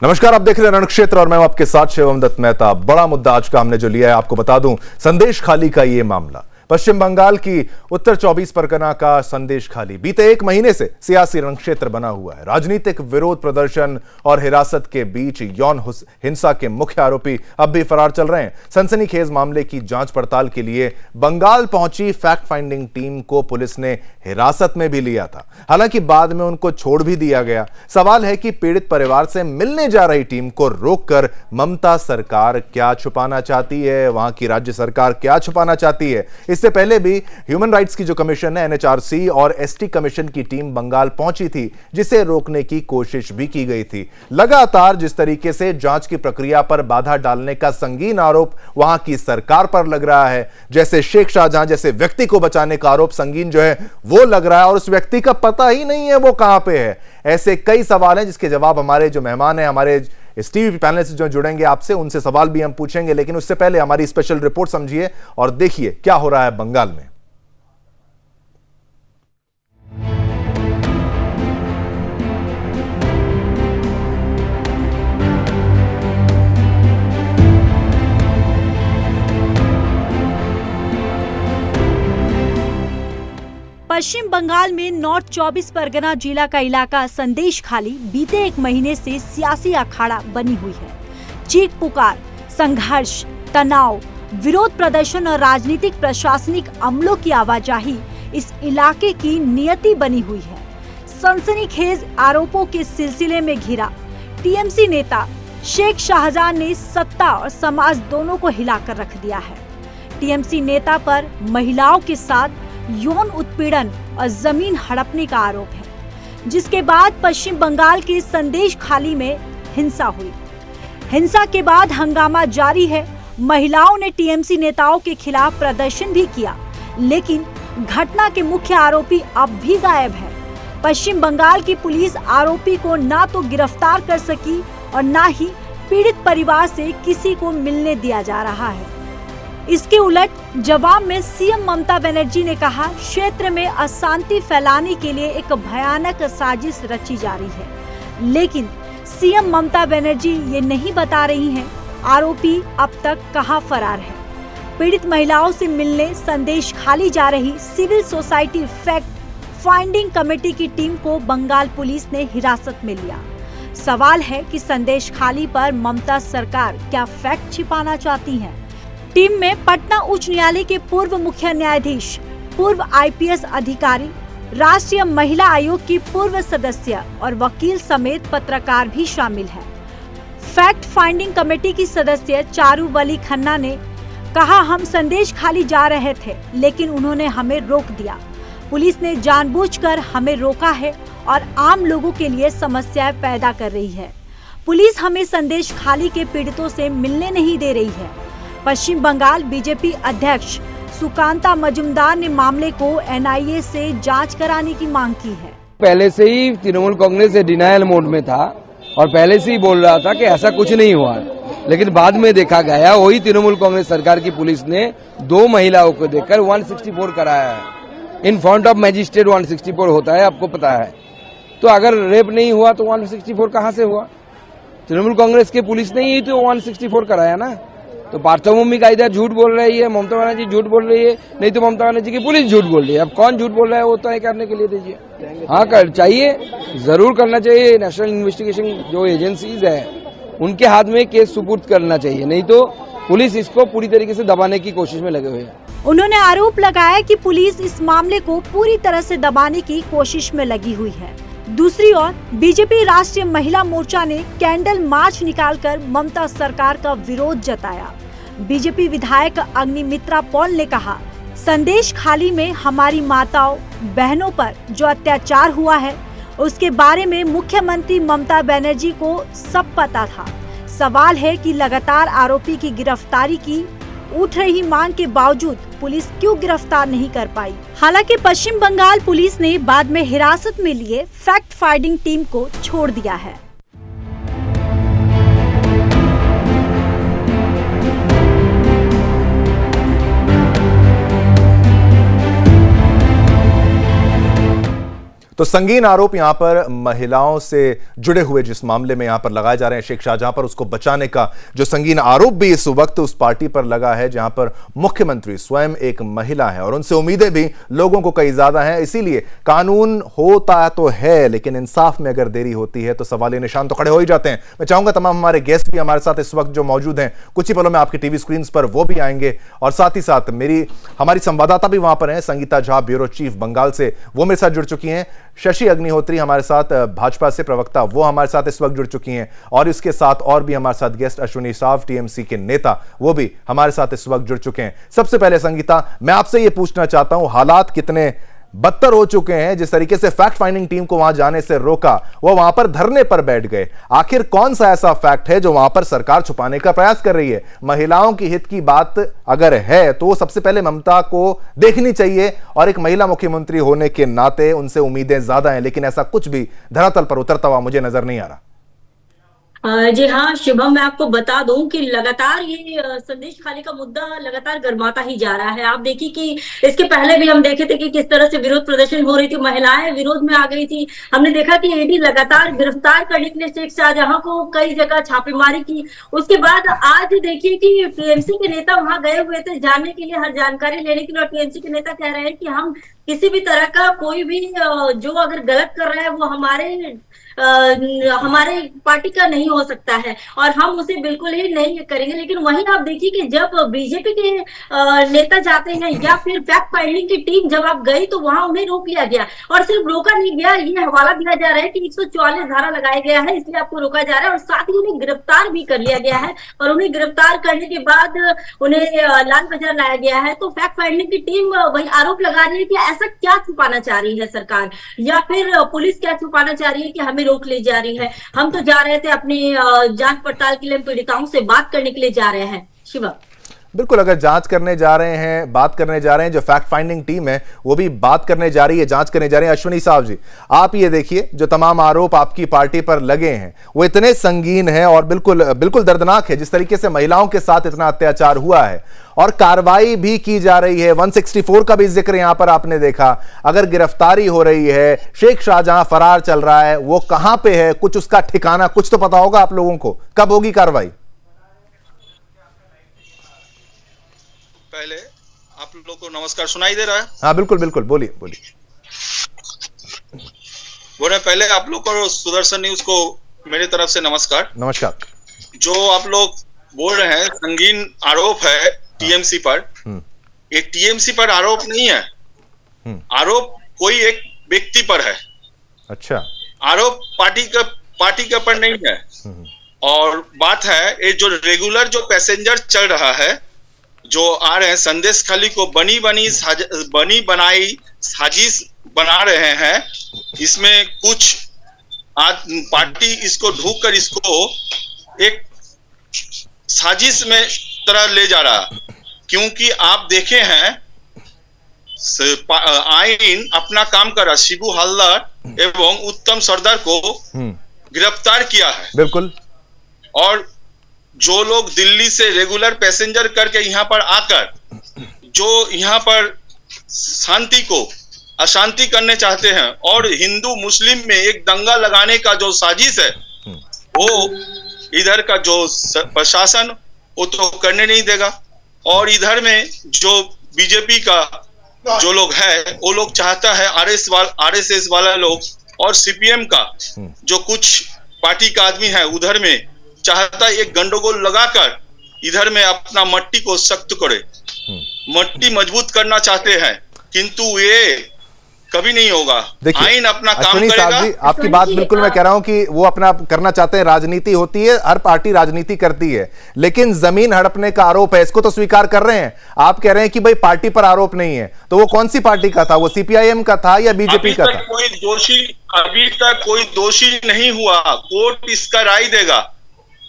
नमस्कार, आप देख रहे हैं रण क्षेत्र और मैं हूं आपके साथ शिवम दत्त मेहता। बड़ा मुद्दा आज का हमने जो लिया है, आपको बता दूं, संदेश खाली का ये मामला। पश्चिम बंगाल की उत्तर 24 परगना का संदेश खाली बीते एक महीने से सियासी रणक्षेत्र बना हुआ है। राजनीतिक विरोध प्रदर्शन और हिरासत के बीच यौन हिंसा के मुख्य आरोपी अब भी फरार चल रहे हैं। सनसनीखेज मामले की जांच पड़ताल के लिए बंगाल पहुंची फैक्ट फाइंडिंग टीम को पुलिस ने हिरासत में भी लिया था, हालांकि बाद में उनको छोड़ भी दिया गया। सवाल है कि पीड़ित परिवार से मिलने जा रही टीम को रोककर ममता सरकार क्या छुपाना चाहती है, वहां की राज्य सरकार क्या छुपाना चाहती है। इससे पहले भी ह्यूमन राइट्स की जो कमीशन है, एनएचआरसी और एसटी कमीशन की टीम बंगाल पहुंची थी, जिसे रोकने की कोशिश भी की गई थी। लगातार जिस तरीके से जांच की प्रक्रिया पर बाधा डालने का संगीन आरोप वहां की सरकार पर लग रहा है, जैसे शेख शाहजहां जैसे व्यक्ति को बचाने का आरोप संगीन जो है वो लग रहा है और उस व्यक्ति का पता ही नहीं है वो कहां पे है। ऐसे कई सवाल हैं जिसके जवाब हमारे जो मेहमान हैं, हमारे इस टीवी पैनल से जो जुड़ेंगे आपसे, उनसे सवाल भी हम पूछेंगे। लेकिन उससे पहले हमारी स्पेशल रिपोर्ट समझिए और देखिए क्या हो रहा है बंगाल में। पश्चिम बंगाल में नॉर्थ 24 परगना जिला का इलाका संदेश खाली बीते एक महीने से सियासी अखाड़ा बनी हुई है। चीख पुकार, संघर्ष, तनाव, विरोध प्रदर्शन और राजनीतिक प्रशासनिक अमलों की आवाजाही इस इलाके की नियति बनी हुई है। सनसनीखेज आरोपों के सिलसिले में घिरा टीएमसी नेता शेख शाहजहां ने सत्ता और समाज दोनों को हिलाकर रख दिया है। टीएमसी नेता पर महिलाओं के साथ यौन उत्पीड़न और जमीन हड़पने का आरोप है, जिसके बाद पश्चिम बंगाल के संदेश खाली में हिंसा हुई। हिंसा के बाद हंगामा जारी है। महिलाओं ने टीएमसी नेताओं के खिलाफ प्रदर्शन भी किया, लेकिन घटना के मुख्य आरोपी अब भी गायब है। पश्चिम बंगाल की पुलिस आरोपी को ना तो गिरफ्तार कर सकी और ना ही पीड़ित परिवार से किसी को मिलने दिया जा रहा है। इसके उलट जवाब में सीएम ममता बनर्जी ने कहा, क्षेत्र में अशांति फैलाने के लिए एक भयानक साजिश रची जा रही है। लेकिन सीएम ममता बनर्जी ये नहीं बता रही हैं आरोपी अब तक कहां फरार है। पीड़ित महिलाओं से मिलने संदेश खाली जा रही civil society fact finding committee की टीम को बंगाल पुलिस ने हिरासत में लिया। सवाल है कि संदेश खाली पर ममता सरकार क्या फैक्ट छिपाना चाहती है। टीम में पटना उच्च न्यायालय के पूर्व मुख्य न्यायाधीश, पूर्व आईपीएस अधिकारी, राष्ट्रीय महिला आयोग की पूर्व सदस्य और वकील समेत पत्रकार भी शामिल हैं। फैक्ट फाइंडिंग कमेटी की सदस्य चारू वली खन्ना ने कहा, हम संदेश खाली जा रहे थे लेकिन उन्होंने हमें रोक दिया। पुलिस ने जानबूझकर हमें रोका है और आम लोगों के लिए समस्याएं पैदा कर रही है। पुलिस हमें संदेश खाली के पीड़ितों से मिलने नहीं दे रही है। पश्चिम बंगाल बीजेपी अध्यक्ष सुकांता मजुमदार ने मामले को एनआईए से जांच कराने की मांग की है। पहले से ही तृणमूल कांग्रेस डिनायल मोड में था और पहले से ही बोल रहा था कि ऐसा कुछ नहीं हुआ, लेकिन बाद में देखा गया वही तृणमूल कांग्रेस सरकार की पुलिस ने 2 महिलाओं को देखकर 164 कराया है। इन फ्रंट ऑफ मैजिस्ट्रेट 164 होता है, आपको पता है। तो अगर रेप नहीं हुआ तो 164 कहां से हुआ? तृणमूल कांग्रेस के पुलिस ने ही तो 164 कराया ना। तो पार्थभूमि का इधर झूठ बोल रही है, ममता बनर्जी झूठ बोल रही है, नहीं तो ममता बनर्जी की पुलिस झूठ बोल रही है। अब कौन झूठ बोल रहा है वो तय करने के लिए दीजिए। हाँ, कर चाहिए, जरूर करना चाहिए। नेशनल इन्वेस्टिगेशन जो एजेंसीज है उनके हाथ में केस सुपुर्द करना चाहिए, नहीं तो पुलिस इसको पूरी तरीके से दबाने की कोशिश में लगे हुए हैं। उन्होंने आरोप लगाया कि पुलिस इस मामले को पूरी तरह से दबाने की कोशिश में लगी हुई है। दूसरी ओर बीजेपी राष्ट्रीय महिला मोर्चा ने कैंडल मार्च निकालकर ममता सरकार का विरोध जताया। बीजेपी विधायक अग्निमित्रा पॉल ने कहा, संदेश खाली में हमारी माताओं बहनों पर जो अत्याचार हुआ है उसके बारे में मुख्यमंत्री ममता बनर्जी को सब पता था। सवाल है कि लगातार आरोपी की गिरफ्तारी की उठ रही मांग के बावजूद पुलिस क्यों गिरफ्तार नहीं कर पाई। हालांकि पश्चिम बंगाल पुलिस ने बाद में हिरासत में लिए फैक्ट फाइंडिंग टीम को छोड़ दिया है। तो संगीन आरोप यहां पर महिलाओं से जुड़े हुए जिस मामले में यहां पर लगाए जा रहे हैं शेख शाहजहां पर, उसको बचाने का जो संगीन आरोप भी इस वक्त उस पार्टी पर लगा है जहां पर मुख्यमंत्री स्वयं एक महिला है और उनसे उम्मीदें भी लोगों को कई ज्यादा हैं। इसीलिए कानून होता तो है, लेकिन इंसाफ में अगर देरी होती है तो सवालिया निशान तो खड़े हो ही जाते हैं। मैं चाहूंगा तमाम हमारे गेस्ट भी हमारे साथ इस वक्त जो मौजूद हैं, कुछ ही पलों में आपकी टीवी स्क्रीन पर वो भी आएंगे और साथ ही साथ हमारी संवाददाता भी वहां पर हैं, संगीता झा ब्यूरो चीफ बंगाल से, वो मेरे साथ जुड़ चुकी हैं। शशि अग्निहोत्री हमारे साथ भाजपा से प्रवक्ता, वो हमारे साथ इस वक्त जुड़ चुकी हैं और इसके साथ और भी हमारे साथ गेस्ट अश्विनी साव टीएमसी के नेता, वो भी हमारे साथ इस वक्त जुड़ चुके हैं। सबसे पहले संगीता, मैं आपसे ये पूछना चाहता हूं, हालात कितने बदतर हो चुके हैं। जिस तरीके से फैक्ट फाइंडिंग टीम को वहां जाने से रोका, वो वहां पर धरने पर बैठ गए। आखिर कौन सा ऐसा फैक्ट है जो वहां पर सरकार छुपाने का प्रयास कर रही है? महिलाओं की हित की बात अगर है तो सबसे पहले ममता को देखनी चाहिए और एक महिला मुख्यमंत्री होने के नाते उनसे उम्मीदें ज्यादा हैं, लेकिन ऐसा कुछ भी धरातल पर उतरता हुआ मुझे नजर नहीं आ रहा। जी हाँ शुभम, मैं आपको बता दूं कि लगातार ये संदेश खाली का मुद्दा लगातार गर्माता ही जा रहा है। आप देखिए कि इसके पहले भी हम देखे थे कि किस तरह से विरोध प्रदर्शन हो रही थी, महिलाएं विरोध में आ गई थी। हमने देखा कि ईडी लगातार गिरफ्तार करने के लिए शेख शाहजहां को कई जगह छापेमारी की। उसके बाद आज देखिए कि टीएमसी के नेता वहां गए हुए थे जानने के लिए, हर जानकारी लेने के लिए, और टीएमसी के नेता कह रहे हैं कि हम किसी भी तरह का कोई भी जो अगर गलत कर रहा है वो हमारे पार्टी का नहीं हो सकता है और हम उसे बिल्कुल ही नहीं करेंगे। लेकिन वहीं आप देखिए कि जब बीजेपी के नेता जाते हैं या फिर फैक्ट फाइंडिंग की टीम जब आप गई तो वहां उन्हें रोक लिया गया, और सिर्फ रोका नहीं गया, ये हवाला दिया जा रहा है कि 144 धारा लगाया गया है इसलिए आपको रोका जा रहा है, और साथ ही उन्हें गिरफ्तार भी कर लिया गया है। और उन्हें गिरफ्तार करने के बाद उन्हें लाल बाजार लाया गया है। तो फैक्ट फाइंडिंग की टीम वही आरोप लगा रही है कि ऐसा क्या छुपाना चाह रही है सरकार, या फिर पुलिस क्या छुपाना चाह रही है कि हमें रोक ले जा रही है। हम तो जा रहे थे अपनी जांच पड़ताल के लिए, पीड़िताओं से बात करने के लिए जा रहे हैं। शिवा, बिल्कुल, अगर जांच करने जा रहे हैं, बात करने जा रहे हैं, जो फैक्ट फाइंडिंग टीम है वो भी बात करने जा रही है, जांच करने जा रही है। अश्विनी साहब जी, आप ये देखिए जो तमाम आरोप आपकी पार्टी पर लगे हैं वो इतने संगीन है और बिल्कुल बिल्कुल दर्दनाक है। जिस तरीके से महिलाओं के साथ इतना अत्याचार हुआ है और कार्रवाई भी की जा रही है, 164 का भी जिक्र यहां पर आपने देखा। अगर गिरफ्तारी हो रही है, शेख शाहजहां फरार चल रहा है, वो कहां पे है, कुछ उसका ठिकाना कुछ तो पता होगा आप लोगों को, कब होगी कार्रवाई? पहले आप लोगों को नमस्कार, सुनाई दे रहा है? हाँ बिल्कुल बिल्कुल, बोलिए बोलिए। बोल रहे पहले आप लोग को सुदर्शन न्यूज को मेरी तरफ से नमस्कार। नमस्कार। जो आप लोग बोल रहे हैं संगीन आरोप है टीएमसी पर, ये टीएमसी पर आरोप नहीं है, आरोप कोई एक व्यक्ति पर है। अच्छा, आरोप पार्टी के पर नहीं है। और बात है ये जो रेगुलर जो पैसेंजर चल रहा है, जो आ रहे हैं संदेश खाली को बनी बनाई साजिश बना रहे हैं, इसमें कुछ पार्टी इसको ढूंढ कर इसको एक साजिश में तरह ले जा रहा। क्योंकि आप देखे हैं आईन अपना काम कर रहा, शिबू हल्दार एवं उत्तम सरदार को गिरफ्तार किया है। बिल्कुल। और जो लोग दिल्ली से रेगुलर पैसेंजर करके यहाँ पर आकर जो यहाँ पर शांति को अशांति करने चाहते हैं और हिंदू मुस्लिम में एक दंगा लगाने का जो साजिश है, वो इधर का जो प्रशासन वो तो करने नहीं देगा। और इधर में जो बीजेपी का जो लोग है वो लोग चाहता है, आरएसएस वाला लोग और सीपीएम का जो कुछ पार्टी का आदमी है उधर में चाहता है एक गंडगोल लगाकर इधर में अपना मट्टी को सख्त करे, मट्टी मजबूत करना चाहते हैं, किंतु ये कभी नहीं होगा। आइन अपना काम करेगा। जी, आपकी बात बिल्कुल मैं कह रहा हूं कि वो अपना करना चाहते हैं, राजनीति होती है, हर पार्टी राजनीति करती है, लेकिन जमीन हड़पने का आरोप है, इसको तो स्वीकार कर रहे हैं। आप कह रहे हैं कि भाई पार्टी पर आरोप नहीं है, तो वो कौन सी पार्टी का था? वो सीपीआईएम का था या बीजेपी का था? अभी तक कोई दोषी नहीं हुआ, कोर्ट इसका राय देगा।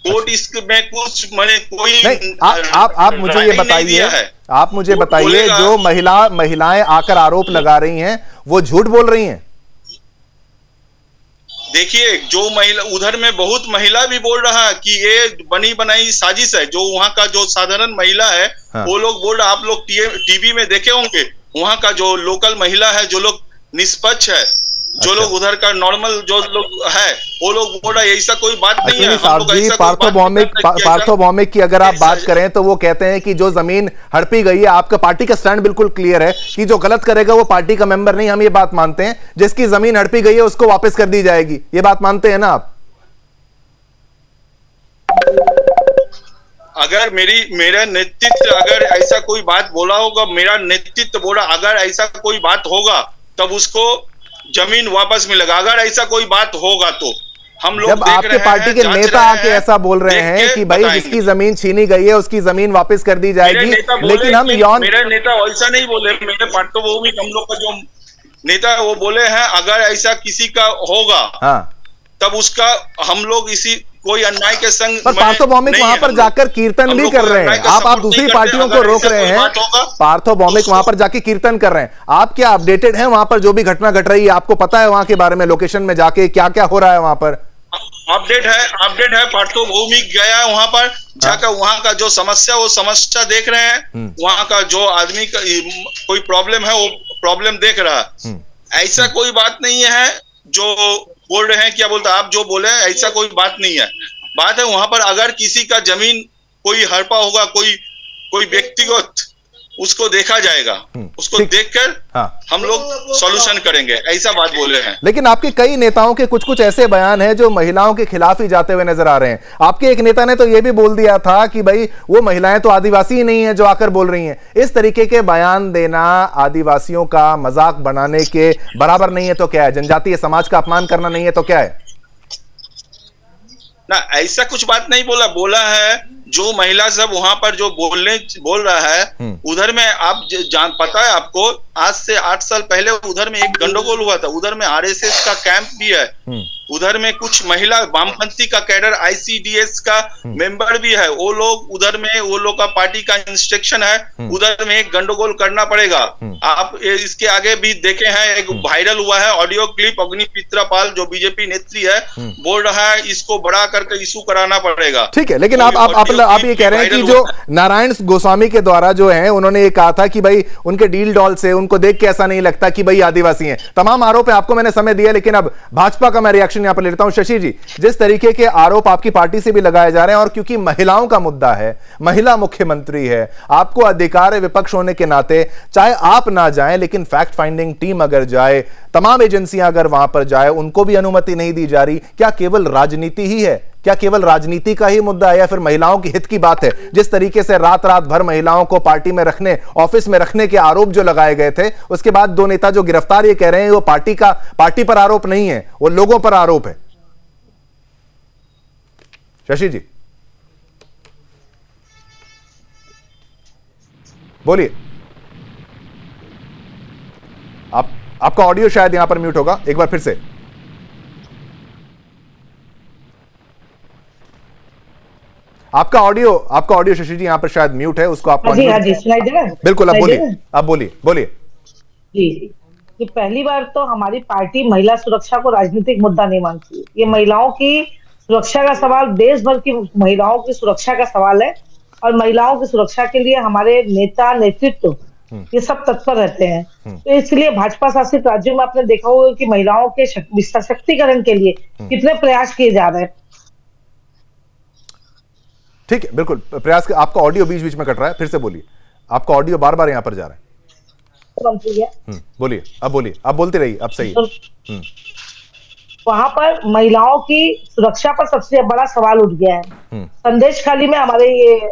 कोर्ट इसमें कुछ कोई नहीं, आप मुझे ये बताइए, आप मुझे बताइए जो महिलाएं आकर आरोप लगा रही हैं वो झूठ बोल रही हैं? देखिए, जो महिला उधर में बहुत महिला भी बोल रहा है कि ये बनी बनाई साजिश है। जो वहाँ का जो साधारण महिला है, हाँ, वो लोग बोल रहा, आप लोग टीवी में देखे होंगे, वहाँ का जो लोकल महिला है, जो लोग निष्पक्ष है, जो लोग उधर का नॉर्मल जो लोग है वो लोग बोल रहे ऐसा कोई बात नहीं है। अश्विनी साहब जी, पार्थोभौमिक की अगर आप बात करें तो वो कहते हैं कि जो जमीन हड़पी गई है, आपका पार्टी का स्टैंड बिल्कुल क्लियर है कि जो गलत करेगा वो पार्टी का मेंबर नहीं, हम ये बात मानते हैं। जिसकी जमीन हड़पी गई है उसको वापस कर दी जाएगी, ये बात मानते हैं ना आप? अगर मेरा नेतृत्व अगर ऐसा कोई बात बोला होगा, मेरा नेतृत्व बोला अगर ऐसा कोई बात होगा तब उसको जमीन वापस मिलेगा। अगर ऐसा कोई बात होगा तो हम लोग जब आपके पार्टी के नेता आके ऐसा बोल रहे हैं कि भाई जिसकी जमीन छीनी गई है उसकी जमीन वापस कर दी जाएगी, लेकिन हम मेरे नेता ऐसा नहीं बोले। मेरे पार्थोभौमिक हम लोग का जो नेता है वो बोले हैं अगर ऐसा किसी का होगा तब उसका हम लोग इसी कोई अन्याय के संग। पर पार्थोभौमिक वहां पर जाकर कीर्तन भी कर रहे हैं, आप दूसरी पार्टियों को रोक रहे हैं। पार्थोभौमिक वहां पर जाके कीर्तन कर रहे हैं, आप क्या अपडेटेड हैं वहां पर जो भी घटना घट रही है? आपको पता है वहां के बारे में, लोकेशन में जाके क्या क्या हो रहा है वहां पर? अपडेट है। पार्थोभौमिक गया वहां पर जाकर वहां का जो समस्या वो समस्या देख रहे हैं। वहां का जो आदमी का कोई प्रॉब्लम है वो प्रॉब्लम देख रहा है। ऐसा कोई बात नहीं है जो बोल रहे हैं, क्या बोलते आप जो बोले ऐसा कोई बात नहीं है। बात है वहां पर अगर किसी का जमीन कोई हड़पा होगा, कोई व्यक्तिगत, उसको देखा जाएगा, उसको देखकर हम लोग सॉल्यूशन करेंगे, ऐसा बात बोले हैं। लेकिन आपके कई नेताओं के कुछ कुछ ऐसे बयान हैं जो महिलाओं के खिलाफ ही जाते हुए नजर आ रहे हैं। आपके एक नेता ने तो यह भी बोल दिया था कि भाई वो महिलाएं तो आदिवासी ही नहीं है जो आकर बोल रही हैं। इस तरीके के बयान देना आदिवासियों का मजाक बनाने के बराबर नहीं है तो क्या है? जनजातीय समाज का अपमान करना नहीं है तो क्या है? ना ऐसा कुछ बात नहीं बोला है। जो महिला सब वहां पर जो बोल रहा है उधर में आप जान पता है आपको, आज से 8 साल पहले उधर में एक गंडगोल हुआ था। उधर में आरएसएस का कैंप भी है, उधर में कुछ महिला वामपंथी का कैडर आईसीडीएस का मेंबर भी है। वो लोग उधर में वो लोग का पार्टी का इंस्ट्रक्शन है, उधर में एक गंडगोल करना पड़ेगा। आप इसके आगे भी देखे हैं, एक वायरल हुआ है ऑडियो क्लिप, अग्निमित्रा पाल जो बीजेपी नेत्री है बोल रहा है इसको बड़ा करके इशू कराना पड़ेगा। ठीक है, लेकिन आप ये कह रहे हैं कि जो नारायण गोस्वामी के द्वारा जो है उन्होंने ये कहा था कि भाई उनके डील डॉल से उनको देख के ऐसा नहीं लगता कि भाई आदिवासी हैं। तमाम आरोप है, आपको मैंने समय दिया, लेकिन अब भाजपा का मैं रिएक्शन यहां पर लेता हूं। शशि जी, जिस तरीके के आरोप आपकी पार्टी से भी लगाए जा रहे हैं और क्योंकि महिलाओं का मुद्दा है, महिला मुख्यमंत्री है, आपको अधिकार है विपक्ष होने के नाते, चाहे आप ना जाएं लेकिन फैक्ट फाइंडिंग टीम अगर जाए, तमाम एजेंसियां अगर वहां पर जाए, उनको भी अनुमति नहीं दी जा रही। क्या केवल राजनीति ही है? क्या केवल राजनीति का ही मुद्दा है या फिर महिलाओं के हित की बात है? जिस तरीके से रात भर महिलाओं को पार्टी में रखने, ऑफिस में रखने के आरोप जो लगाए गए थे, उसके बाद दो नेता जो गिरफ्तार ये कह रहे हैं वो पार्टी पर आरोप नहीं है, वो लोगों पर आरोप है। शशि जी बोलिए, आपका ऑडियो शायद यहां पर म्यूट होगा, एक बार फिर से। आपका ऑडियो शशि जी यहां पर शायद म्यूट है, उसको आप जी सुनाई दे रहा है? बिल्कुल, अब बोलिए जी। ये पहली बार तो हमारी पार्टी महिला सुरक्षा को राजनीतिक मुद्दा नहीं मानती। ये महिलाओं की सुरक्षा का सवाल, देश भर की महिलाओं की सुरक्षा का सवाल है और महिलाओं की सुरक्षा के लिए हमारे नेता, नेतृत्व ये सब तत्पर रहते हैं। तो इसलिए भाजपा शासित राज्यों में आपने देखा होगा कि महिलाओं के सशक्तिकरण के लिए कितने प्रयास किए जा रहे हैं। ठीक है, बिल्कुल प्रयास। आपका ऑडियो बीच बीच में कट रहा है, फिर से बोलिए, आपका ऑडियो बार बार यहां पर जा रहा है। बोलिए, अब बोलते रहिए, अब सही है। वहां पर महिलाओं की सुरक्षा पर सबसे बड़ा सवाल उठ गया है। संदेश खाली में हमारे ये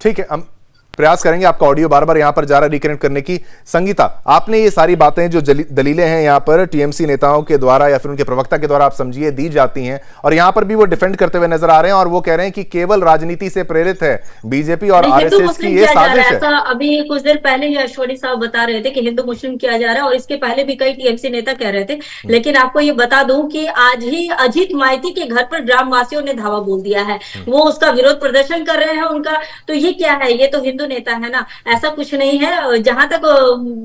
ठीक है, हम प्रयास करेंगे। आपका ऑडियो बार बार यहां पर जा रहा है रिकनेक्ट करने की। संगीता, आपने ये सारी बातें जो दलीलें हैं यहां पर टीएमसी नेताओं के द्वारा या फिर उनके प्रवक्ता के द्वारा आप समझिए दी जाती हैं, और यहां पर भी वो डिफेंड करते हुए नजर आ रहे हैं और वो कह रहे हैं कि केवल राजनीति से प्रेरित है बीजेपी और आरएसएस की ये साजिश है। अभी कुछ देर पहले ही अश्वनी साहब बता रहे थे कि हिंदू मुस्लिम किया जा रहा है और इसके पहले भी कई टीएमसी नेता कह रहे थे। लेकिन आपको ये बता दूं कि आज ही अजीत माइती के घर पर ग्रामवासियों ने धावा बोल दिया है, वो उसका विरोध प्रदर्शन कर रहे हैं उनका। तो ये क्या है? ये तो हिंदू नेता है ना, ऐसा कुछ नहीं है। जहां तक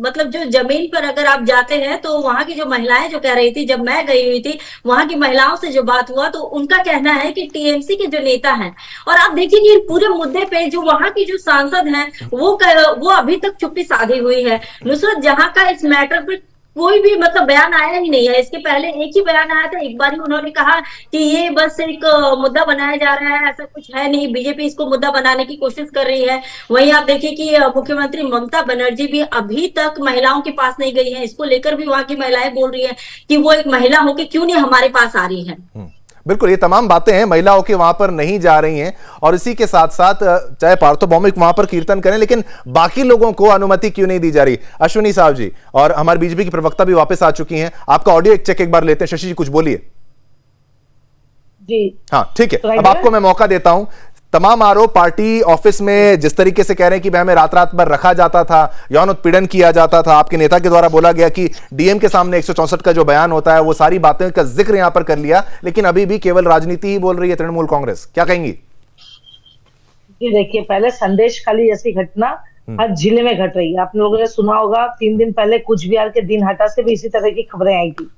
मतलब जो जमीन पर अगर आप जाते हैं तो वहां की जो महिलाएं जो कह रही थी, जब मैं गई हुई थी वहां की महिलाओं से जो बात हुआ तो उनका कहना है कि टीएमसी के जो नेता हैं, और आप देखिए कि पूरे मुद्दे पे जो वहां की जो सांसद हैं वो अभी तक चुप्पी साधी हुई है। नुसरत जहां का इस मैटर पर कोई भी मतलब बयान आया ही नहीं है। इसके पहले एक ही बयान आया था, एक बार ही उन्होंने कहा कि ये बस एक मुद्दा बनाया जा रहा है, ऐसा कुछ है नहीं, बीजेपी इसको मुद्दा बनाने की कोशिश कर रही है। वहीं आप देखिए कि मुख्यमंत्री ममता बनर्जी भी अभी तक महिलाओं के पास नहीं गई है। इसको लेकर भी वहां की महिलाएं बोल रही है कि वो एक महिला होकर क्यों नहीं हमारे पास आ रही है। बिल्कुल, ये तमाम बातें हैं, महिलाओं के वहां पर नहीं जा रही हैं, और इसी के साथ साथ चाहे पार्थो भौमिक वहां पर कीर्तन करें, लेकिन बाकी लोगों को अनुमति क्यों नहीं दी जा रही? अश्विनी साहब जी और हमारे बीजेपी की प्रवक्ता भी वापस आ चुकी हैं, आपका ऑडियो एक चेक एक बार लेते हैं। शशि जी कुछ बोलिए। जी हाँ ठीक है, अब आपको मैं मौका देता हूं। तमाम आरोप पार्टी ऑफिस में जिस तरीके से कह रहे हैं कि हमें रात रात भर रखा जाता था, यौन उत्पीड़न किया जाता था, आपके नेता के द्वारा बोला गया कि डीएम के सामने 164 का जो बयान होता है वो सारी बातें का जिक्र यहां पर कर लिया, लेकिन अभी भी केवल राजनीति ही बोल रही है तृणमूल कांग्रेस, क्या कहेंगी? जी देखिए, पहले संदेश खाली जैसी घटना हर जिले में घट रही है। आप लोगों ने सुना होगा 3 दिन पहले कुछ बिहार के दिनहाटा से भी इसी तरह की खबरें आई थी।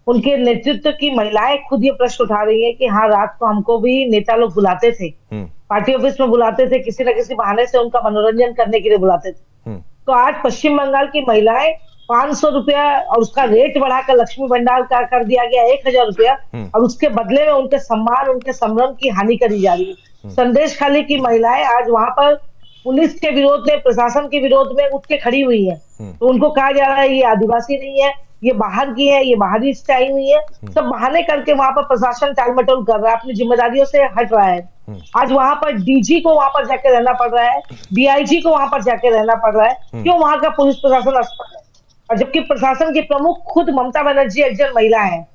उनके नेतृत्व की महिलाएं खुद ये प्रश्न उठा रही है कि हाँ, रात को हमको भी नेता लोग बुलाते थे, पार्टी ऑफिस में बुलाते थे, किसी न किसी बहाने से उनका मनोरंजन करने के लिए बुलाते थे। तो आज पश्चिम बंगाल की महिलाएं 500 रुपया और उसका रेट बढ़ाकर लक्ष्मी भंडार का कर दिया गया 1000 रुपया, और उसके बदले में उनके सम्मान, उनके संभ्रम की हानि करी जा रही है। संदेश खाली की महिलाएं आज वहां पर पुलिस के विरोध में, प्रशासन के विरोध में उठ के खड़ी हुई है। तो उनको कहा जा रहा है ये आदिवासी नहीं है, ये बाहर की है, ये बाहरी से आई हुई है, सब बहाने करके वहां पर प्रशासन टालमटोल कर रहा है, अपनी जिम्मेदारियों से हट रहा है। आज वहां पर डीजी को वहां पर जाके रहना पड़ रहा है, डीआईजी को वहां पर जाके रहना पड़ रहा है। क्यों? वहां का पुलिस प्रशासन असफल है, और जबकि प्रशासन की प्रमुख खुद ममता बनर्जी एक जन महिला है।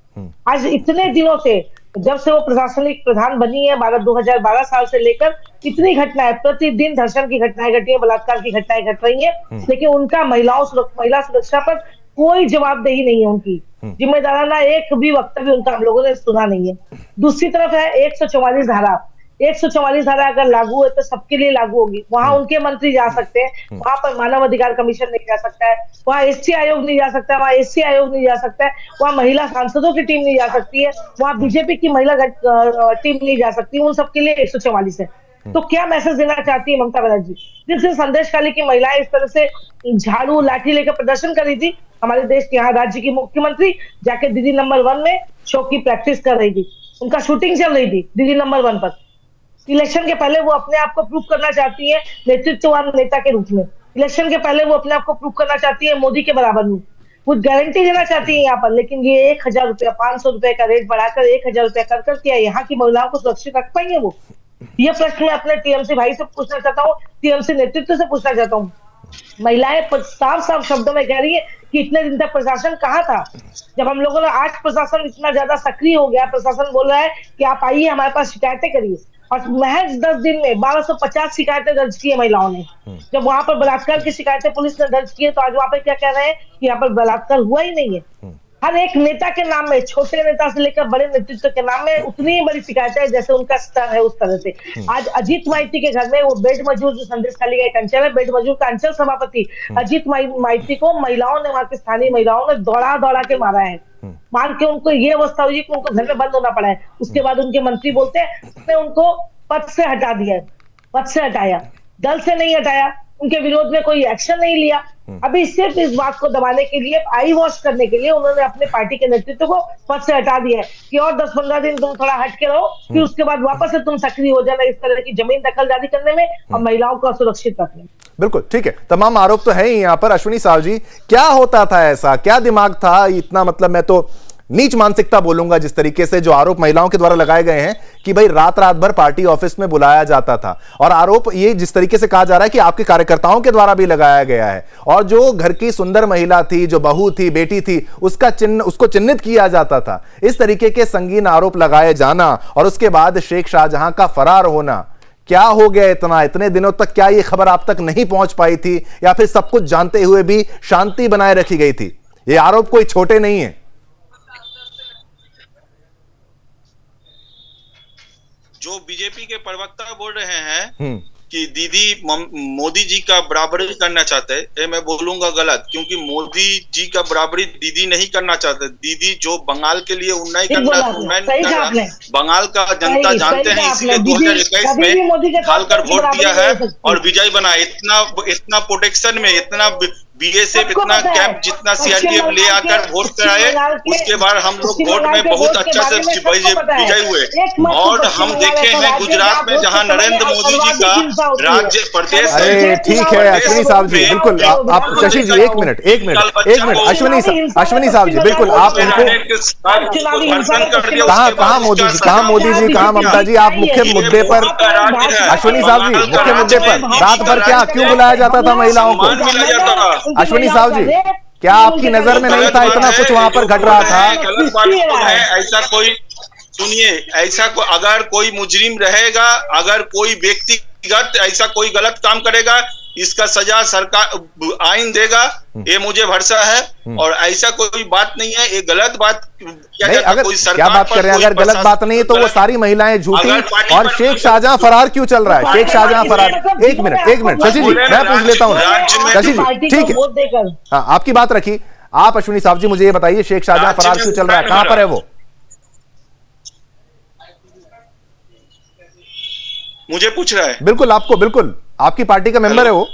आज इतने दिनों से, जब से वो प्रशासनिक प्रधान बनी है 2012 साल से लेकर, इतनी घटनाएं, प्रतिदिन धर्षण की घटनाएं घटी है, बलात्कार की घटनाएं घट रही है, लेकिन उनका महिला सुरक्षा पर कोई जवाबदेही नहीं है। उनकी जिम्मेदाराना एक भी वक्तव्य उनका हम लोगों ने सुना नहीं है। दूसरी तरफ है 144 धारा। 144 धारा अगर लागू है तो सबके लिए लागू होगी। वहां उनके मंत्री जा सकते हैं, वहां पर मानव अधिकार कमीशन नहीं जा सकता है, वहां एसटी आयोग नहीं जा सकता है, वहां एससी आयोग नहीं जा सकता है, वहां महिला सांसदों की टीम नहीं जा सकती है, वहां बीजेपी की महिला टीम नहीं जा सकती। उन सबके लिए 144 है। तो क्या मैसेज देना चाहती है ममता बनर्जी? जिससे संदेश खाली की महिलाएं इस तरह से झाड़ू लाठी लेकर प्रदर्शन कर रही थी, हमारे देश के यहाँ राज्य की मुख्यमंत्री जाके दीदी नंबर 1 में शो की प्रैक्टिस कर रही थी, उनका शूटिंग चल रही थी दीदी नंबर 1 पर। इलेक्शन के पहले वो अपने आप को प्रूव करना चाहती है नेतृत्ववान नेता के रूप में। इलेक्शन के पहले वो अपने आप को प्रूव करना चाहती है मोदी के बराबर में, कुछ गारंटी देना चाहती है यहाँ पर। लेकिन ये 1000 रुपया, 500 रुपए का रेट बढ़ाकर 1000 रुपया कर क्या यहाँ की महिलाओं को सुरक्षित रख पाएंगे वो? ये प्रश्न मैं अपने टीएमसी भाई से पूछना चाहता हूँ, टीएमसी नेतृत्व से पूछना चाहता हूँ। महिलाएं साफ साफ शब्दों में कह रही है कि इतने दिन तक प्रशासन कहाँ था? जब हम लोगों ने, आज प्रशासन इतना ज्यादा सक्रिय हो गया, प्रशासन बोल रहा है कि आप आइए हमारे पास शिकायतें करिए, और महज 10 दिन में 1250 शिकायतें दर्ज की है महिलाओं ने। जब वहां पर बलात्कार की शिकायतें पुलिस ने दर्ज की है, तो आज वहां पर क्या कह रहे हैं कि यहाँ पर बलात्कार हुआ ही नहीं है। हर एक नेता के नाम में, छोटे नेता से लेकर बड़े नेतृत्व के नाम में उतनी ही बड़ी शिकायतें है जैसे उनका स्तर है, उस तरह से। आज अजीत माइती के घर में वो बेड मजदूर, जो संदेश खाली का एक अंचल है, बेड मजदूर का अंचल सभापति अजीत माइती को महिलाओं ने, वहां की स्थानीय महिलाओं ने दौड़ा दौड़ा के मारा है, मार के उनको ये अवस्था हुई कि उनको घर में बंद होना पड़ा है। उसके बाद उनके मंत्री बोलते हैं उनको पद से हटा दिया, पद से हटाया, दल से नहीं हटाया, उनके विरोध में कोई एक्शन नहीं लिया। अभी सिर्फ इस बात को दबाने के लिए, आई वॉश करने के लिए उन्होंने अपने पार्टी के नेतृत्व को पद से हटा दिया है कि और 10-15 दिन तुम थोड़ा हट के रहो, फिर उसके बाद वापस से तुम सक्रिय हो जाना इस तरह की जमीन दखलदारी करने में और महिलाओं को सुरक्षित रखने में। बिल्कुल ठीक है, तमाम आरोप तो है ही यहाँ पर। अश्विनी साहब जी, क्या होता था ऐसा, क्या दिमाग था इतना, मतलब मैं तो नीच मानसिकता बोलूंगा जिस तरीके से जो आरोप महिलाओं के द्वारा लगाए गए हैं कि भाई रात रात भर पार्टी ऑफिस में बुलाया जाता था, और आरोप ये जिस तरीके से कहा जा रहा है कि आपके कार्यकर्ताओं के द्वारा भी लगाया गया है, और जो घर की सुंदर महिला थी, जो बहू थी, बेटी थी, उसको चिन्हित किया जाता था। इस तरीके के संगीन आरोप लगाए जाना और उसके बाद शेख शाहजहां का फरार होना, क्या हो गया इतने दिनों तक? क्या ये खबर आप तक नहीं पहुंच पाई थी, या फिर सब कुछ जानते हुए भी शांति बनाए रखी गई थी? ये आरोप कोई छोटे नहीं है। जो बीजेपी के प्रवक्ता बोल रहे हैं कि दीदी मोदी जी का बराबरी करना चाहते हैं, ये मैं बोलूंगा गलत, क्योंकि मोदी जी का बराबरी दीदी नहीं करना चाहते। दीदी जो बंगाल के लिए उन्ना ही करना, बंगाल का जनता जानते हैं, इसीलिए 2021 में खालकर वोट दिया है और विजय बना। इतना प्रोटेक्शन में, इतना बीएसएफ, इतना कैंप, जितना सीआरपीएफ ले आकर वोट कराए, उसके बाद हम लोग वोट में बहुत अच्छा से विजय हुए। और हम देखे हैं गुजरात में जहां नरेंद्र मोदी जी का राज्य प्रदेश। अरे ठीक है अश्विनी साहब जी, बिल्कुल आप शशि जी एक मिनट अश्विनी साहब जी, बिल्कुल आप उनको कहाँ मोदी जी कहाँ ममता जी, आप मुख्य मुद्दे पर अश्विनी साहब जी, मुख्य मुद्दे पर रात भर क्यों बुलाया जाता था महिलाओं को? अश्विनी साहब जी, क्या आपकी नजर में नहीं था इतना कुछ वहां पर घट रहा था? गलत बात है, ऐसा कोई, सुनिए, ऐसा अगर कोई मुजरिम रहेगा, अगर कोई व्यक्तिगत ऐसा कोई गलत काम करेगा, इसका सजा सरकार आइन देगा, ये मुझे भरोसा है। और ऐसा कोई बात नहीं है, ये गलत बात नहीं, अगर क्या बात कर रहे हैं, अगर गलत बात नहीं है तो वो सारी महिलाएं झूठी। और शेख शाहजहां फरार क्यों चल रहा है? शेख शाहजहां फरार, एक मिनट शशि जी, मैं पूछ लेता हूँ शशि जी, ठीक है, हाँ आपकी बात रखी। आप अश्विनी साहब जी मुझे ये बताइए, शेख शाहजहां फरार क्यों चल रहा है, कहां पर है वो? मुझे पूछ रहा है? बिल्कुल आपको, बिल्कुल आपकी पार्टी का मेंबर है वो।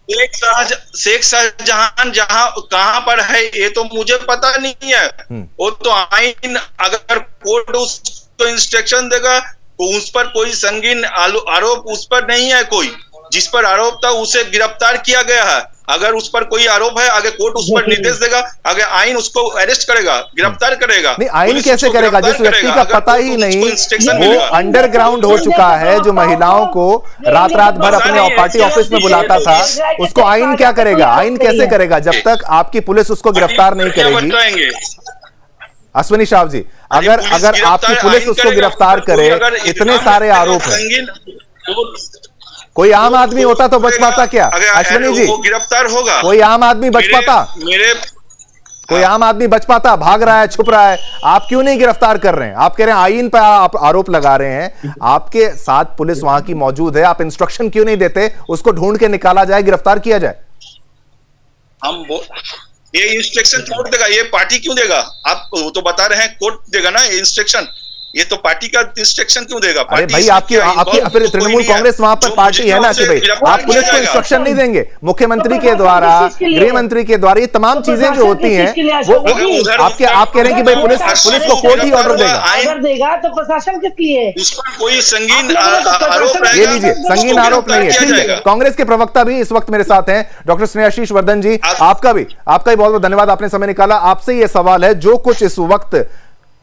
शेख शाहजहां जहां कहां पर है ये तो मुझे पता नहीं है। वो तो आइन, अगर कोर्ट उसको इंस्ट्रक्शन देगा तो उस पर कोई संगीन आरोप उस पर नहीं है। कोई जिस पर आरोप था उसे गिरफ्तार किया गया है। अगर उस पर कोई आरोप है, आगे कोर्ट उस पर निर्देश देगा, आगे आइन उसको अरेस्ट करेगा, गिरफ्तार करेगा। नहीं, आइन कैसे करेगा जिस व्यक्ति का पता ही नहीं, वो अंडरग्राउंड हो चुका है, जो महिलाओं को रात भर अपने पार्टी ऑफिस में बुलाता था, उसको आइन क्या करेगा? आइन कैसे करेगा जब तक आपकी पुलिस उसको गिरफ्तार नहीं करेगी? अश्विनी साहब जी, अगर आपकी पुलिस उसको गिरफ्तार करे, इतने सारे आरोप हैं, कोई आम आदमी होता तो बच पाता क्या? अश्विनी जी, वो गिरफ्तार होगा, कोई आम आदमी बच पाता? कोई आम आदमी बच पाता? भाग रहा है, छुप रहा है, आप क्यों नहीं गिरफ्तार कर रहे हैं? आप कह रहे हैं आइन पर आप आरोप लगा रहे हैं, आपके साथ पुलिस वहां की मौजूद है, आप इंस्ट्रक्शन क्यों नहीं देते उसको ढूंढ के निकाला जाए, गिरफ्तार किया जाए? ये इंस्ट्रक्शन कोर्ट देगा, ये पार्टी क्यों देगा? आप तो बता रहे हैं कोर्ट देगा ना इंस्ट्रक्शन, ये तो पार्टी का इंस्ट्रक्शन क्यों देगा? अरे भाई आपकी फिर तृणमूल कांग्रेस वहां पर पार्टी है ना कि भाई आप पुलिस को इंस्ट्रक्शन नहीं देंगे? मुख्यमंत्री के द्वारा, गृह मंत्री के द्वारा, ये तमाम चीजें जो होती हैं वो आप कह रहे हैं कि भाई पुलिस को कोर्ट ही ऑर्डर देगा तो प्रशासन किस लिए? इस पर कोई संगीन आरोप ये लीजिए, संगीन आरोप नहीं है, ठीक है। कांग्रेस के प्रवक्ता भी इस वक्त मेरे साथ हैं, डॉक्टर स्नेहाशीष वर्धन जी, आपका भी बहुत बहुत धन्यवाद, आपने समय निकाला। आपसे ये सवाल है, जो कुछ इस वक्त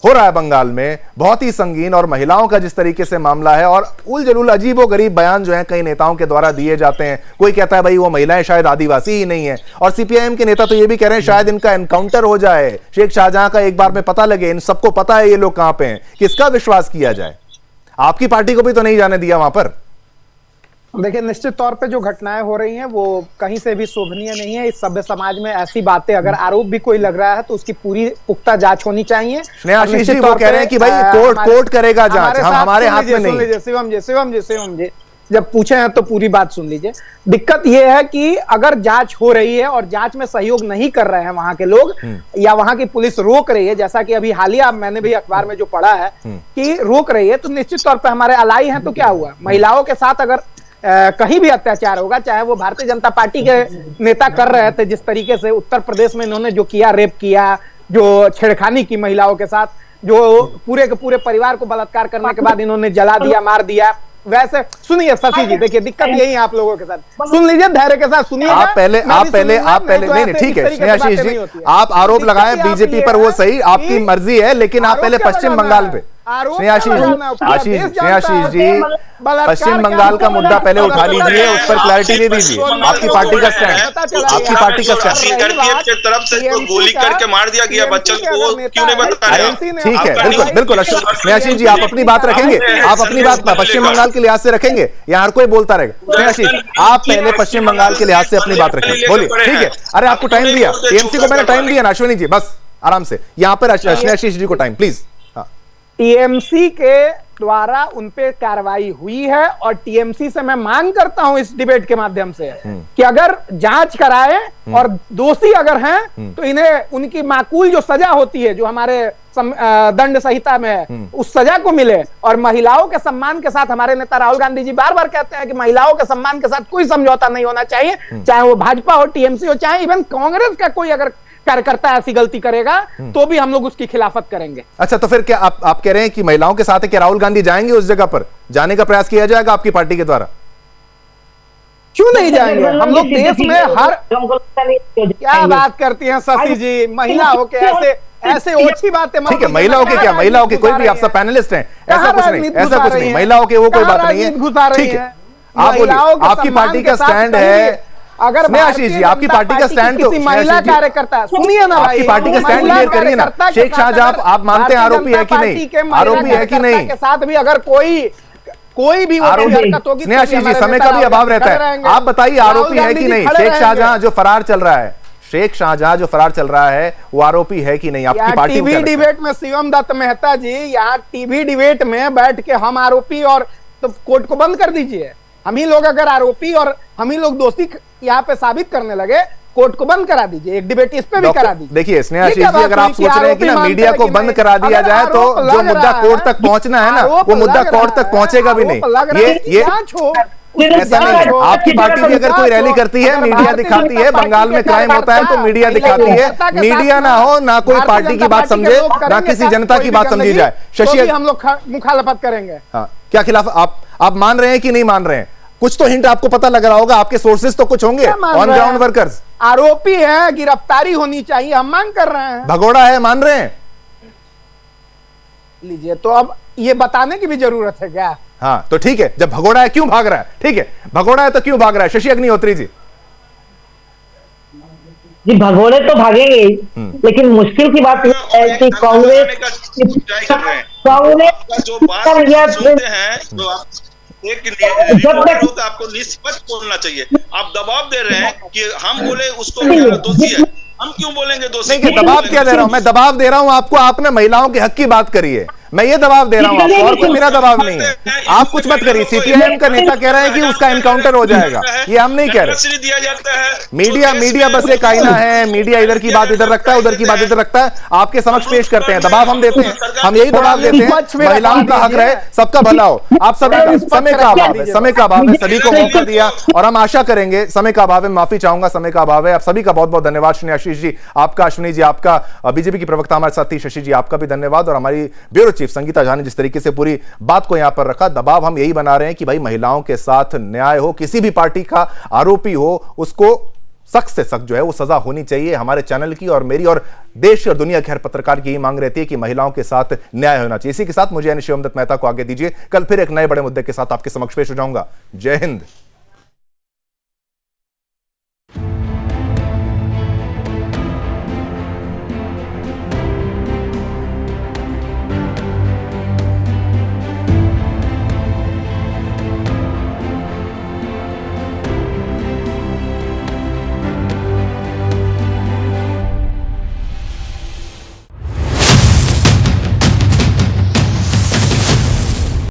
हो रहा है बंगाल में, बहुत ही संगीन, और महिलाओं का जिस तरीके से मामला है, और उलझुल अजीबोगरीब बयान जो हैं कई नेताओं के द्वारा दिए जाते हैं। कोई कहता है भाई वो महिलाएं शायद आदिवासी ही नहीं है, और सीपीआईएम के नेता तो ये भी कह रहे हैं शायद इनका एनकाउंटर हो जाए, शेख शाहजहां का एक बार में पता लगे, इन सबको पता है ये लोग कहां पे हैं, किसका विश्वास किया जाए? आपकी पार्टी को भी तो नहीं जाने दिया वहां पर। देखिए, निश्चित तौर पे जो घटनाएं हो रही हैं वो कहीं से भी शोभनीय नहीं है। इस सभ्य समाज में ऐसी बातें, अगर आरोप भी कोई लग रहा है तो उसकी पूरी पुख्ता जांच होनी चाहिए। स्नेहाशीष जी वो कह रहे हैं कि भाई कोर्ट करेगा जांच, हम हमारे हाथ में नहीं। शिवम जी जब पूछे हैं तो पूरी बात सुन लीजिए। दिक्कत यह है कि अगर जांच हो रही है और जांच में सहयोग नहीं कर रहे हैं वहां के लोग, या वहां की पुलिस रोक रही है, जैसा कि अभी हालिया मैंने भी अखबार में जो पढ़ा है कि रोक रही है, तो निश्चित तौर पर हमारे अलाई हैं तो क्या हुआ? महिलाओं के साथ अगर कहीं भी अत्याचार होगा, चाहे वो भारतीय जनता पार्टी के नेता कर रहे थे, जिस तरीके से उत्तर प्रदेश में इन्होंने जो किया, रेप किया, जो छेड़खानी की महिलाओं के साथ, जो पूरे के पूरे परिवार को बलात्कार करने के बाद इन्होंने जला दिया, मार दिया, वैसे सुनिए शशि जी, देखिए दिक्कत यही है आप लोगों के साथ, सुन लीजिए, धैर्य के साथ सुनिए। आप पहले नहीं, ठीक है स्नेहाशीष जी, आप आरोप लगाए बीजेपी पर, वो सही, आपकी मर्जी है, लेकिन आप पहले पश्चिम बंगाल पे, स्नेहाशीष जी, पश्चिम बंगाल का मुद्दा पहले उठा लीजिए, उस पर क्लैरिटी दे दीजिए, आपकी पार्टी का स्टैंड, आपकी पार्टी का स्टैंड। सीआरपीएफ की तरफ से जो गोली करके मार दिया गया बच्चों को, क्यों नहीं बता रहे? ठीक है, बिल्कुल स्नेहाशीष जी, आप अपनी बात रखेंगे, आप अपनी बात पश्चिम बंगाल के लिहाज से रखेंगे, या हर कोई बोलता रहेगा? स्नेहाशीष, आप पहले पश्चिम बंगाल के लिहाज से अपनी बात रखेंगे, बोलिए। ठीक है, अरे आपको टाइम दिया, टीएमसी को मैंने टाइम दिया ना अश्विनी जी, बस आराम से, यहाँ पर स्नेहाशीष जी को टाइम प्लीज। टीएमसी के द्वारा उन पे कार्रवाई हुई है और टीएमसी से मैं मांग करता हूं इस डिबेट के माध्यम से कि अगर जांच कराए और दोषी अगर हैं तो इन्हें उनकी माकूल जो सजा होती है जो हमारे दंड संहिता में है उस सजा को मिले और महिलाओं के सम्मान के साथ हमारे नेता राहुल गांधी जी बार बार कहते हैं कि महिलाओं के सम्मान के साथ कोई समझौता नहीं होना चाहिए, चाहे वो भाजपा हो, टीएमसी हो, चाहे इवन कांग्रेस का कोई अगर कार्यकर्ता ऐसी गलती करेगा तो भी हम लोग उसकी खिलाफत करेंगे। अच्छा, तो फिर क्या आप कह रहे हैं कि महिलाओं के साथ है, क्या राहुल गांधी जाएंगे उस जगह पर, जाने का प्रयास किया जाएगा आपकी पार्टी के द्वारा? क्यों नहीं जाएंगे? हम लोग देश में हर क्या बात करती हैं शशि जी, महिला हो के ऐसे ओछी बातें। ठीक है, महिलाओं के क्या, महिलाओं के कोई भी, आप सब पैनलिस्ट हैं, ऐसा कुछ नहीं, ऐसा कुछ नहीं, महिलाओं के वो कोई बात नहीं है। ठीक है, आप बोलिए, आपकी पार्टी का स्टैंड है, अगर आशीष जी आपकी पार्टी का स्टैंड तो महिला कार्यकर्ता सुनिए ना, आपकी पार्टी का स्टैंड क्लियर करिए ना। शेख शाहजहां आप मानते हैं आरोपी है कि नहीं, आरोपी है कि नहीं? के साथ भी अगर कोई भी हरकत होगी, आशीष जी समय का भी अभाव रहता है, आप बताइए आरोपी है कि नहीं? शेख शाहजहां जो फरार चल रहा है, शेख शाहजहां जो फरार चल रहा है वो आरोपी है कि नहीं आपकी पार्टी? टीवी डिबेट में शिवम दत्त मेहता जी, यहाँ टीवी डिबेट में बैठ के हम आरोपी और तो कोर्ट को बंद कर दीजिए। हम ही लोग अगर आरोपी और हम ही लोग दोषी यहाँ पे साबित करने लगे, कोर्ट को बंद करा दीजिए, एक डिबेट इस पे भी करा दीजिए। देखिए स्नेहा आशीष जी, अगर आप सोच रहे हैं कि ना मीडिया को बंद करा दिया जाए तो जो मुद्दा कोर्ट तक पहुंचना है ना वो मुद्दा कोर्ट तक पहुंचेगा भी नहीं। ये ऐसा नहीं है। आपकी पार्टी की अगर कोई रैली करती है, मीडिया दिखाती है, बंगाल में क्राइम होता है तो मीडिया दिखाती है, मीडिया ना हो, ना कोई पार्टी की बात समझे, ना किसी जनता की बात समझी जाए। शशि, हम लोग मुखालफत करेंगे। हाँ, क्या खिलाफ आप मान रहे हैं कि नहीं मान रहे हैं? कुछ तो हिंट आपको पता लग रहा होगा, आपके सोर्सेज तो कुछ होंगे, ऑन ग्राउंड वर्कर्स। आरोपी है, गिरफ्तारी होनी चाहिए, हम मांग कर रहे हैं। भगोड़ा है, मान रहे हैं? लीजिए, तो अब ये बताने की भी जरूरत है क्या? हाँ, तो ठीक है, जब भगोड़ा है क्यों भाग रहा है? ठीक है, भगोड़ा है तो क्यों भाग रहा है? शशि अग्निहोत्री जी भगोड़े तो भागेंगे, लेकिन मुश्किल की बात यह है कि कांग्रेस जो बात सुनते हैं तो आप एक रिपोर्टर हो तो आपको निष्पक्ष बोलना चाहिए। आप दबाव दे रहे हैं कि हम बोले उसको दोषी है, हम क्यों बोलेंगे दोषी? नहीं, दबाव क्या दे रहा हूं मैं? दबाव दे रहा हूं आपको, आपने महिलाओं के हक की बात करी है, मैं ये दबाव दे रहा हूं आपको, और कोई मेरा दबाव नहीं है। आप कुछ मत करिए। सीपीआईएम का नेता कह रहा है कि उसका एनकाउंटर हो जाएगा, ये हम नहीं कह रहे। दिया जाता है मीडिया बस एक आईना है, मीडिया इधर की बात इधर रखता है, उधर की बात इधर रखता है, आपके समक्ष पेश करते हैं, दबाव हम देते हैं, हम यही दबाव देते हैं, महिलाओं का हक रहे, सबका भला हो। आप सभी समय का अभाव है, समय का अभाव है, सभी को मौका दिया और हम आशा करेंगे, समय का अभाव है, माफी चाहूंगा, समय का अभाव है। आप सभी का बहुत बहुत धन्यवाद। श्री आशीष जी आपका, अश्विनी जी आपका, बीजेपी की प्रवक्ता हमारे साथ थी शशि जी आपका भी धन्यवाद, और हमारी ब्यूरो चीफ संगीता झा ने जिस तरीके से पूरी बात को यहां पर रखा, दबाव हम यही बना रहे हैं कि भाई महिलाओं के साथ न्याय हो, किसी भी पार्टी का आरोपी हो उसको सख्त से सख्त जो है वो सजा होनी चाहिए। हमारे चैनल की और मेरी और देश और दुनिया के हर पत्रकार की यही मांग रहती है कि महिलाओं के साथ न्याय होना चाहिए। इसी के साथ मुझे यानी शिवम दत्त मेहता को आगे दीजिए, कल फिर एक नए बड़े मुद्दे के साथ आपके समक्ष पेश हो जाऊंगा। जय हिंद।